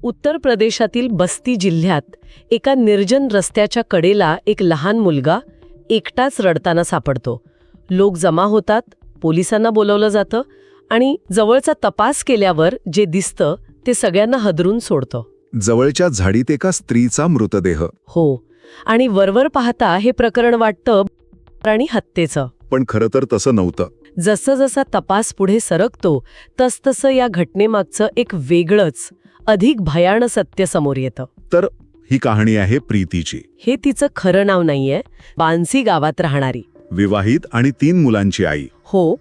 उत्तर प्रदेशातील बस्ती जिल्ह्यात एका निर्जन रस्त्याच्या कडेला एक लहान मुलगा एकटाच रडताना सापडतो. लोक जमा होतात, पोलिसांना बोलवलं जातं आणि जवळचा तपास केल्यावर जे दिसतं ते सगळ्यांना हादरून सोडतं. जवळच्या झाडीत एका स्त्रीचा मृतदेह. हो, आणि वरवर पाहता हे प्रकरण वाटतं आणि हत्येचं. पण खरं तर तसं नव्हतं. जसं जसा तपास पुढे सरकतो तसतसं या घटनेमागचं एक वेगळंच अधिक भयाण सत्य समोर येतं. तर ही कहाणी आहे प्रीतीची. हे तिचं खरं नाव नाहीये, बान्सी गावात राहणारी, विवाहित आणि 3 मुलांची आई. हो,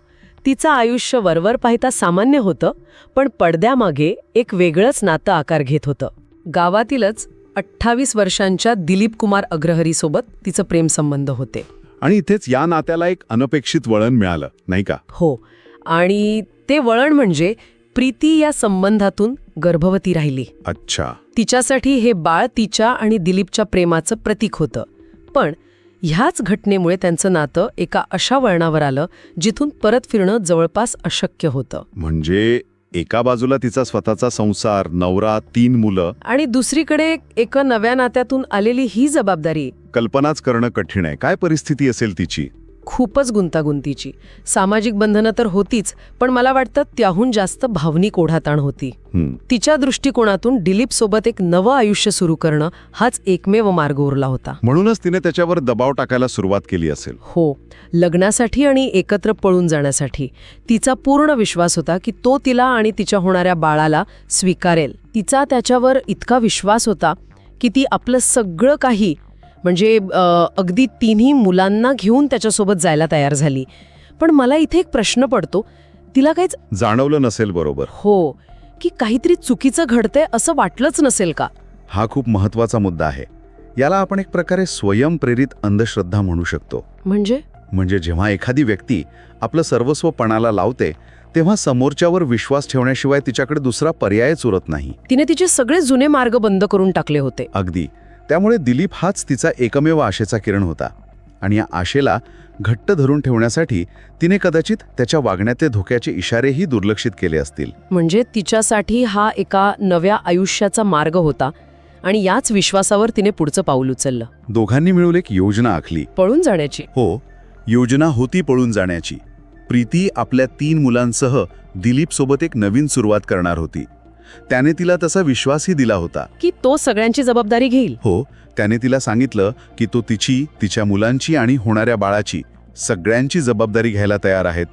तिचं आयुष्य वरवर पाहता सामान्य होतं, पण पडद्यामागे एक वेगळंच नातं आकार घेत होतं. गावातीलच 28 वर्षांच्या दिलीप कुमार अग्रहरीसोबत तिचं प्रेमसंबंध होते. आणि इथेच या नात्याला एक अनपेक्षित वळण मिळालं, नाही का? हो, आणि ते वळण म्हणजे प्रीती या संबंधातून गर्भवती राहिली. अच्छा. तिच्यासाठी हे बाळ तिच्या आणि दिलीपच्या प्रेमाचं प्रतीक होतं. पण ह्याच घटनेमुळे त्यांचं नातं एका अशा वळणावर आलं जिथून परत फिरणं जवळपास अशक्य होतं. म्हणजे एका बाजूला तिचा स्वतःचा संसार, नवरा, 3 मुलं, आणि दुसरीकडे एका नव्या नात्यातून आलेली ही जबाबदारी. कल्पनाच करणं कठीण आहे. काय परिस्थिती असेल तिची? खूपच गुंतागुंतीची. सामाजिक बंधनं तर होतीच, पण मला वाटतं त्याहून जास्त भावनिक ओढाताण होती. तिच्या दृष्टिकोनातून दिलीप सोबत एक नवं आयुष्य सुरू करणं हाच एकमेव मार्ग उरला होता. म्हणूनच तिने त्याच्यावर दबाव टाकायला सुरुवात केली असेल. हो, लग्नासाठी आणि एकत्र पळून जाण्यासाठी. तिचा पूर्ण विश्वास होता की तो तिला आणि तिच्या होणाऱ्या बाळाला स्वीकारेल. तिचा त्याच्यावर इतका विश्वास होता की ती आपलं सगळं काही, म्हणजे अगदी 3ही मुलांना घेऊन त्याच्यासोबत जायला तयार झाली. पण मला इथे एक प्रश्न पडतो, तिला काहीच जाणवलं नसेल, बरोबर? हो, की काहीतरी चुकीचं घडतंय असं वाटलंच नसेल का? हा खूप महत्वाचा मुद्दा आहे. याला आपण एक प्रकारे स्वयंप्रेरित अंधश्रद्धा म्हणू शकतो. म्हणजे जेव्हा एखादी व्यक्ती आपलं सर्वस्व पणाला लावते तेव्हा समोरच्यावर विश्वास ठेवण्याशिवाय तिच्याकडे दुसरा पर्यायच उरत नाही. तिने तिचे सगळे जुने मार्ग बंद करून टाकले होते. अगदी. त्यामुळे दिलीप हाच तिचा एकमेव आशेचा किरण होता. आणि या आशेला घट्ट धरून ठेवण्यासाठी तिने कदाचित त्याच्या वागण्यातले धोक्याचे इशारेही दुर्लक्षित केले असतील. म्हणजे तिच्यासाठी हा एका नव्या आयुष्याचा मार्ग होता आणि याच विश्वासावर तिने पुढचं पाऊल उचललं. दोघांनी मिळून एक योजना आखली. पळून जाण्याची. हो, योजना होती पळून जाण्याची. प्रीती आपल्या 3 मुलांसह दिलीप सोबत एक नवीन सुरुवात करणार होती. त्याने तिला तसा विश्वासही दिला होता की तो सगळ्यांची जबाबदारी घेईल. हो, त्याने तिला सांगितलं की तो तिची, तिच्या मुलांची आणि होणाऱ्या बाळाची सगळ्यांची जबाबदारी घ्यायला तयार आहेत.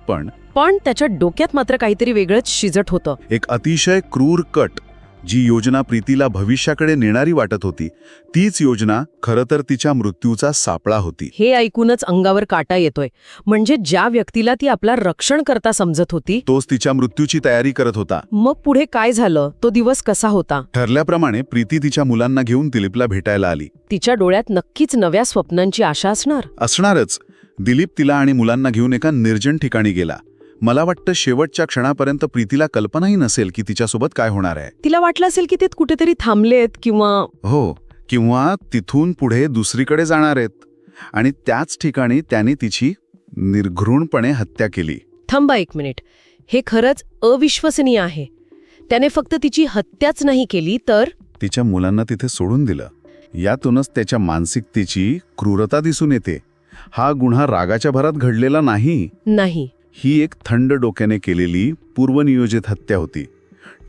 पण त्याच्या डोक्यात मात्र काहीतरी वेगळंच शिजत होतं. एक अतिशय क्रूर कट, जी योजना प्रीतीला भविष्याकडे नेणारी वाटत होती, तीच योजना खरं तर तिच्या मृत्यूचा सापळा होती. हे ऐकूनच अंगावर काटा येतोय. म्हणजे ज्या व्यक्तीला ती आपला रक्षण करता समजत होती तोच तिच्या मृत्यूची तयारी करत होता. मग पुढे काय झालं? तो दिवस कसा होता? ठरल्याप्रमाणे प्रीती तिच्या मुलांना घेऊन दिलीपला भेटायला आली. तिच्या डोळ्यात नक्कीच नव्या स्वप्नांची आशा असणारच. दिलीप तिला आणि मुलांना घेऊन एका निर्जन ठिकाणी गेला. मला वाटतं शेवटच्या क्षणापर्यंत प्रीतीला कल्पनाही नसेल की तिच्यासोबत काय होणार आहे. तिला वाटलं असेल की ते कुठेतरी थांबलेत किंवा तिथून पुढे दुसरीकडे जाणार आहेत. आणि त्याच ठिकाणी त्याने तिची निर्घृणपणे हत्या केली. थांबा एक मिनिट, हे खरंच अविश्वसनीय आहे. त्याने फक्त तिची हत्याच नाही केली तर तिच्या मुलांना तिथे सोडून दिलं. यातूनच त्याच्या मानसिकतेची क्रूरता दिसून येते. हा गुन्हा रागाच्या भरात घडलेला नाही. ही एक थंड डोक्याने केलेली पूर्वनियोजित हत्या होती.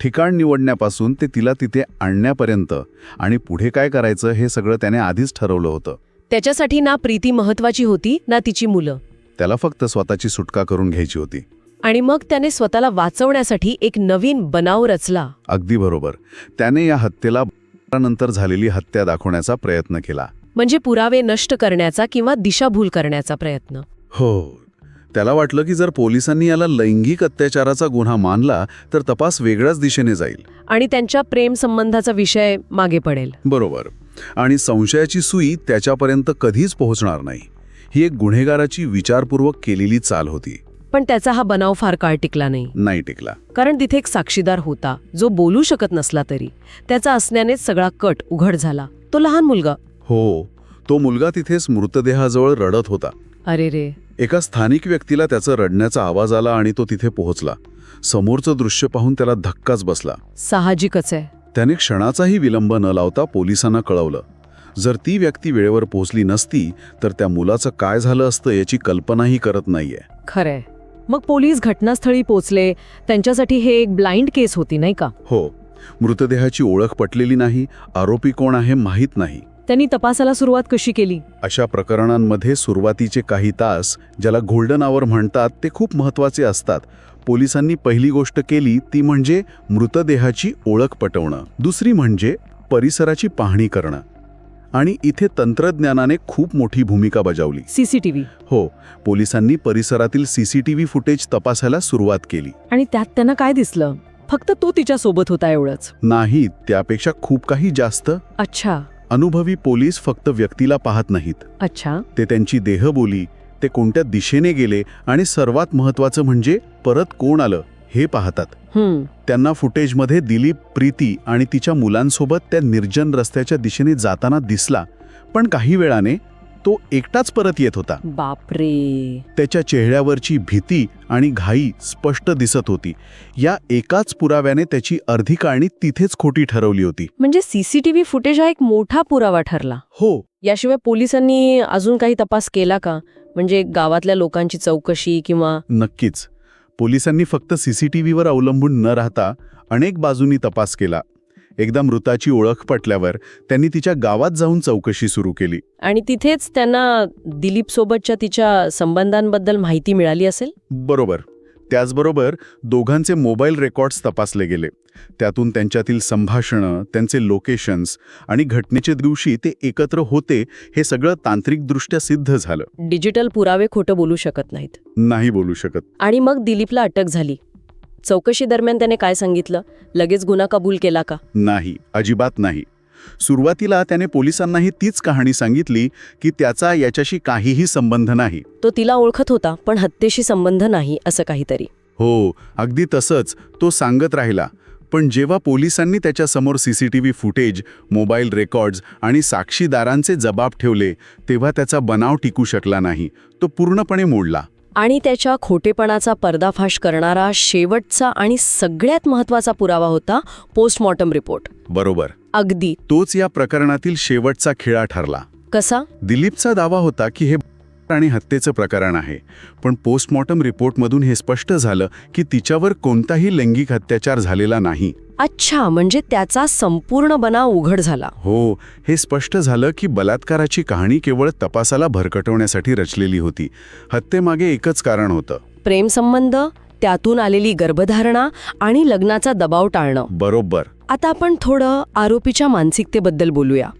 ठिकाण निवडण्यापासून ते तिला तिथे आणण्यापर्यंत आणि पुढे काय करायचं हे सगळं त्याने आधीच ठरवलं होतं. त्याच्यासाठी ना प्रीती महत्वाची होती ना तिची मुलं. त्याला फक्त स्वतःची सुटका करून घ्यायची होती. आणि मग त्याने स्वतःला वाचवण्यासाठी एक नवीन बनाव रचला. अगदी बरोबर. त्याने या हत्येला नंतर झालेली हत्या दाखवण्याचा प्रयत्न केला. म्हणजे पुरावे नष्ट करण्याचा किंवा दिशाभूल करण्याचा प्रयत्न. हो, त्याला वाटलं की जर पोलिसांनी याला लैंगिक अत्याचाराचा गुन्हा मानला तर तपास वेगळ्याच दिशेने जाईल आणि त्यांच्या प्रेम संबंधाचा विषय मागे पडेल. बरोबर. आणि संशयाची सुई त्याच्यापर्यंत कधीच पोहोचणार नाही. ही एक गुन्हेगाराची विचारपूर्वक केलेली चाल होती. पण त्याचा हा बनाव फार काळ टिकला नाही टिकला. कारण तिथे एक साक्षीदार होता जो बोलू शकत नसला तरी त्याचा असण्यानेच सगळा कट उघड झाला. तो लहान मुलगा. हो, तो मुलगा तिथेच मृतदेहाजवळ रडत होता. अरे रे. एका स्थानिक व्यक्तीला त्याचा रडण्याचा आवाज आला आणि तो तिथे पोहोचला. समोरचं दृश्य पाहून त्याला धक्काच बसला. साहजिकच आहे. त्याने क्षणाचाही विलंब न लावता पोलिसांना कळवलं. जर ती व्यक्ती वेळेवर पोहोचली नसती तर त्या मुलाचं काय झालं असतं याची कल्पनाही करत नाहीये. खरंय. मग पोलीस घटनास्थळी पोचले. त्यांच्यासाठी हे एक ब्लाइंड केस होती, नाही का? हो, मृतदेहाची ओळख पटलेली नाही, आरोपी कोण आहे माहीत नाही. त्यांनी तपासाला सुरुवात कशी केली? अशा प्रकरणांमध्ये सुरुवातीचे काही तास, ज्याला गोल्डन आवर म्हणतात, ते खूप महत्त्वाचे असतात. पोलिसांनी पहिली गोष्ट केली ती म्हणजे मृतदेहाची ओळख पटवणं. दुसरी म्हणजे परिसराची पाहणी करणं. आणि इथे तंत्रज्ञानाने खूप मोठी भूमिका बजावली. सीसीटीव्ही. हो, पोलिसांनी परिसरातील सीसीटीव्ही फुटेज तपासायला सुरुवात केली. आणि त्यात त्यांना काय दिसलं? फक्त तो तिच्या सोबत होता एवढंच? नाही, त्यापेक्षा खूप काही जास्त. अच्छा. अनुभवी पोलीस फक्त व्यक्तीला पाहत नाहीत. अच्छा. ते त्यांची देहबोली, ते कोणत्या दिशेने गेले आणि सर्वात महत्त्वाचं म्हणजे परत कोण आलं हे पाहतात. त्यांना फुटेजमध्ये दिलीप प्रीती आणि तिच्या मुलांसोबत त्या निर्जन रस्त्याच्या दिशेने जाताना दिसला, पण काही वेळाने तो एकटाच परत येत होता. बापरे. त्याच्या चेहऱ्यावरची भीती आणि घाई स्पष्ट दिसत होती. या एकाच पुराव्याने त्याची अर्धी कहाणी तिथेच खोटी ठरवली होती. म्हणजे सीसीटीव्ही फुटेज हा एक मोठा पुरावा ठरला. हो. याशिवाय पोलिसांनी अजून काही तपास केला का? म्हणजे गावातल्या लोकांची चौकशी किंवा? नक्कीच. पोलिसांनी फक्त सीसीटीव्हीवर अवलंबून न राहता अनेक बाजूंनी तपास केला. एकदा मृताची ओळख पटल्यावर त्यांनी तिच्या गावात जाऊन चौकशी सुरू केली. आणि तिथेच त्यांना दिलीप सोबतच्या तिच्या संबंधांबद्दल माहिती मिळाली असेल? बरोबर. त्याचबरोबर दोघांचे मोबाईल रेकॉर्ड्स तपासले गेले. त्यातून त्यांच्यातील संभाषणं, त्यांचे लोकेशन्स आणि घटनेच्या दिवशी ते एकत्र होते हे सगळं तांत्रिकदृष्ट्या सिद्ध झालं. डिजिटल पुरावे खोटं बोलू शकत नाहीत. नाही बोलू शकत. आणि मग दिलीपला अटक झाली. चौकशी दरम्यान त्याने काय सांगितलं? लगेच गुन्हा कबूल केला का? नाही, अजिबात नाही. सुरुवातीला त्याने पोलिसांनाही तीच कहाणी सांगितली की त्याचा याच्याशी काहीही संबंध नाही. तो तिला ओळखत होता, पण हत्येशी संबंध नाही असं काहीतरी. हो, अगदी तसंच तो सांगत राहिला. पण जेव्हा पोलिसांनी त्याच्यासमोर सीसीटीव्ही फुटेज, मोबाईल रेकॉर्ड्स आणि साक्षीदारांचे जबाब ठेवले, तेव्हा त्याचा बनाव टिकू शकला नाही. तो पूर्णपणे मोडला. आणि त्याच्या खोटेपणाचा पर्दाफाश करणारा शेवटचा आणि सगळ्यात महत्त्वाचा पुरावा होता पोस्टमॉर्टम रिपोर्ट. बरोबर. अगदी. तोच या प्रकरणातील शेवटचा खिळा ठरला. कसा? दिलीपचा दावा होता की हे आणि हत्येचं प्रकरण आहे, पण पोस्टमॉर्टम रिपोर्टमधून हे स्पष्ट झालं की तिच्यावर कोणताही लैंगिक अत्याचार झालेला नाही. अच्छा, म्हणजे त्याचा संपूर्ण बनाव उघड झाला. हो, हे स्पष्ट झालं की बलात्काराची कहाणी केवळ तपासाला भरकटवण्यासाठी रचलेली होती. हत्येमागे एकच कारण होतं. प्रेमसंबंध, त्यातून आलेली गर्भधारणा आणि लग्नाचा दबाव टाळणं. बरोबर. आता आपण थोडं आरोपीच्या मानसिकतेबद्दल बोलूया.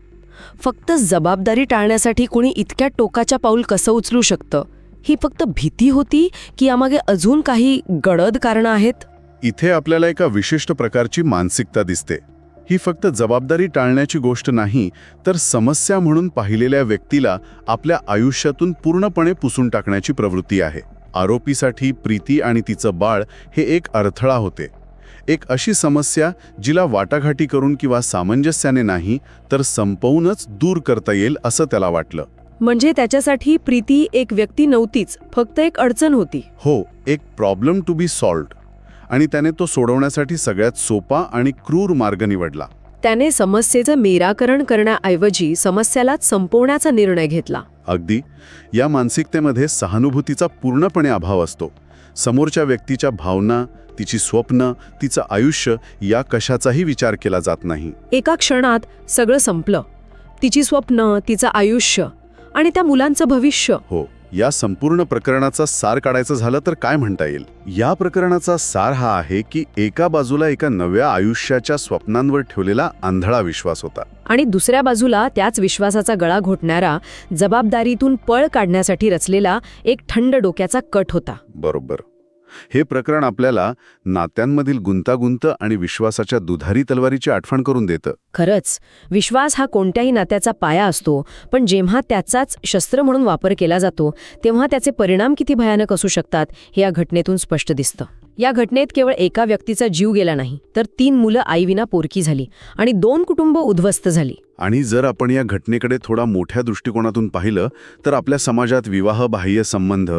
फक्त जबाबदारी टाळण्यासाठी कुणी इतक्या टोकाच्या पाऊल कसं उचलू शकतं? ही फक्त भीती होती की यामागे अजून काही गडद कारणं आहेत? इथे आपल्याला एका विशिष्ट प्रकारची मानसिकता दिसते. ही फक्त जबाबदारी टाळण्याची गोष्ट नाही, तर समस्या म्हणून पाहिलेल्या व्यक्तीला आपल्या आयुष्यातून पूर्णपणे पुसून टाकण्याची प्रवृत्ती आहे. आरोपीसाठी प्रीती आणि तिचं बाळ हे एक अडथळा होते. एक अशी समस्या जिला वाटाघाटी करून किंवा सामंजस्याने नाही, तर संपवूनच दूर करता येईल असं त्याला वाटलं. म्हणजे त्याच्यासाठी प्रीती एक व्यक्ती नव्हतीच, फक्त एक अडचण होती. हो, एक प्रॉब्लेम टू बी सॉल्व्ड. आणि त्याने तो सोडवण्यासाठी सगळ्यात सोपा आणि क्रूर मार्ग निवडला. त्याने समस्येचं निराकरण करण्याऐवजी समस्यालाच संपवण्याचा निर्णय घेतला. अगदी. या मानसिकतेमध्ये सहानुभूतीचा पूर्णपणे अभाव असतो. समोरच्या व्यक्तीच्या भावना, तिची स्वप्न, तिचं आयुष्य या कशाचाही विचार केला जात नाही. एका क्षणात सगळं संपलं. तिची स्वप्न, तिचं आयुष्य आणि त्या मुलांचं भविष्य. हो, या संपूर्ण प्रकरणाचा सार काढायचं झालं तर काय म्हणता येईल? या प्रकरणाचा सार हा आहे की एका बाजूला एका नव्या आयुष्याच्या स्वप्नांवर ठेवलेला आंधळा विश्वास होता, आणि दुसऱ्या बाजूला त्याच विश्वासाचा गळा घोटणारा, जबाबदारीतून पळ काढण्यासाठी रचलेला एक थंड डोक्याचा कट होता. बरोबर. हे प्रकरण आपल्याला नात्यांमधील गुंतागुंत आणि विश्वासाच्या दुधारी तलवारीची आठवण करून देतं. खरंच, विश्वास हा कोणत्याही नात्याचा पाया असतो, पण जेव्हा त्याचाच शस्त्र म्हणून वापर केला जातो तेव्हा त्याचे परिणाम किती भयानक असू शकतात हे या घटनेतून स्पष्ट दिसतं. या घटनेत केवळ एका व्यक्तीचा जीव गेला नाही, तर 3 मुलं आईविना पोरकी झाली आणि 2 कुटुंब उद्ध्वस्त झाली. आणि जर आपण या घटनेकडे थोडा मोठ्या दृष्टिकोनातून पाहिलं तर आपल्या समाजात विवाहबाह्य संबंध,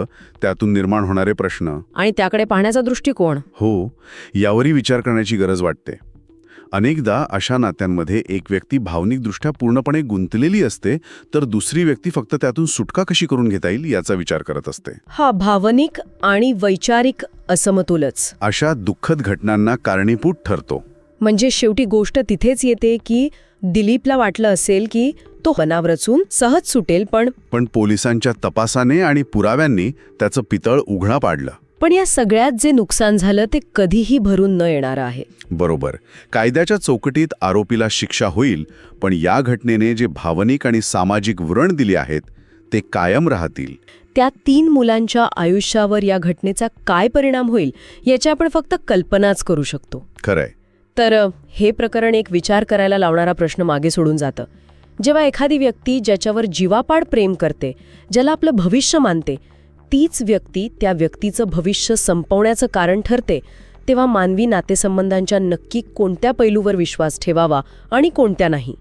त्यातून निर्माण होणारे प्रश्न आणि त्याकडे पाहण्याचा दृष्टिकोन, हो, यावरही विचार करण्याची गरज वाटते. अनेकदा अशा नात्यांमध्ये एक व्यक्ती भावनिकदृष्ट्या पूर्णपणे गुंतलेली असते, तर दुसरी व्यक्ती फक्त त्यातून सुटका कशी करून घेता येईल याचा विचार करत असते. हा भावनिक आणि वैचारिक असमतोलच अशा दुःखद घटनांना कारणीभूत ठरतो. म्हणजे शेवटी गोष्ट तिथेच येते की दिलीपला वाटलं असेल की तो बनाव रचून सहज सुटेल, पण पोलिसांच्या तपासाने आणि पुराव्यांनी त्याचं पितळ उघडा पाडलं. पण या सगळ्यात जे नुकसान झालं ते कधीही भरून न येणारं आहे. बरोबर. कायद्याच्या चौकटीत आरोपीला शिक्षा होईल, पण या घटनेने जे भावनिक आणि सामाजिक व्रण दिली आहेत ते कायम राहतील. त्या 3 मुलांच्या आयुष्यावर या घटनेचा काय परिणाम होईल याची आपण फक्त कल्पनाच करू शकतो. खरंय. तर हे प्रकरण एक विचार करायला लावणारा प्रश्न मागे सोडून जातं. जेव्हा एखादी व्यक्ती ज्याच्यावर जीवापाड प्रेम करते, ज्याला आपलं भविष्य मानते, तीच व्यक्ती त्या व्यक्तीचं भविष्य संपवण्याचं कारण ठरते, तेव्हा मानवी नातेसंबंधांच्या नक्की कोणत्या पैलूवर विश्वास ठेवावा आणि कोणत्या नाही